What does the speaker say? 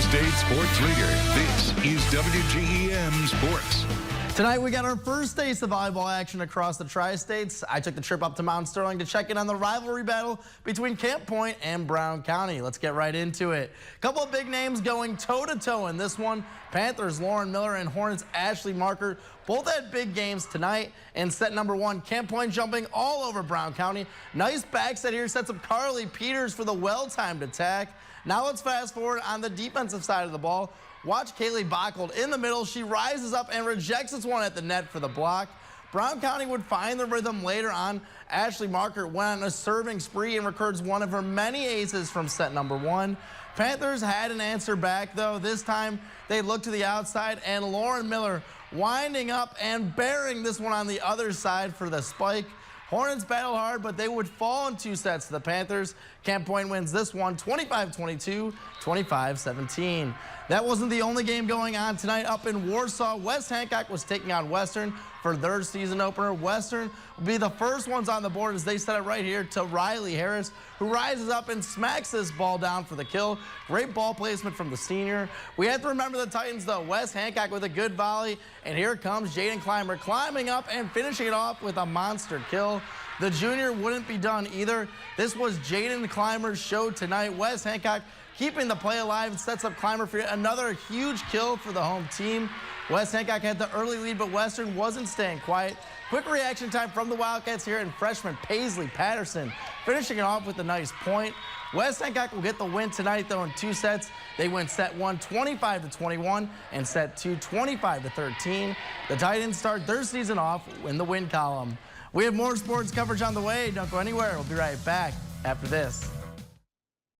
State Sports Leader. This is WGEM Sports. Tonight we got our first taste of volleyball action across the Tri-States. I took the trip up to Mount Sterling to check in on the rivalry battle between Camp Point and Brown County. Let's get right into it. A couple of big names going toe-to-toe in this one. Panthers Lauren Miller and Hornets Ashley Marker both had big games tonight. In set number one, Camp Point jumping all over Brown County. Nice backset here, sets up Carly Peters for the well-timed attack. Now let's fast forward on the defensive side of the ball. Watch Kaylee Bockold in the middle. She rises up and rejects this one at the net for the block. Brown County would find the rhythm later on. Ashley Marker went on a serving spree and records one of her many aces from set number one. Panthers had an answer back, though. This time they looked to the outside, and Lauren Miller winding up and bearing this one on the other side for the spike. Hornets battled hard, but they would fall in two sets to the Panthers. Camp Point wins this one 25-22, 25-17. That wasn't the only game going on tonight. Up in Warsaw, West Hancock was taking on Western for their season opener. Western will be the first ones on the board as they set it right here to Riley Harris, who rises up and smacks this ball down for the kill. Great ball placement from the senior. We have to remember the Titans, though. West Hancock with a good volley, and here comes Jaden Clymer climbing up and finishing it off with a monster kill. The junior wouldn't be done either. This was Jaden Clymer's show tonight. West Hancock keeping the play alive and sets up Clymer for another huge kill for the home team. West Hancock had the early lead, but Western wasn't staying quiet. Quick reaction time from the Wildcats here, and freshman Paisley Patterson finishing it off with a nice point. West Hancock will get the win tonight, though, in two sets. They win set one 25-21 and set two 25-13. The Titans start their season off in the win column. We have more sports coverage on the way. Don't go anywhere. We'll be right back after this.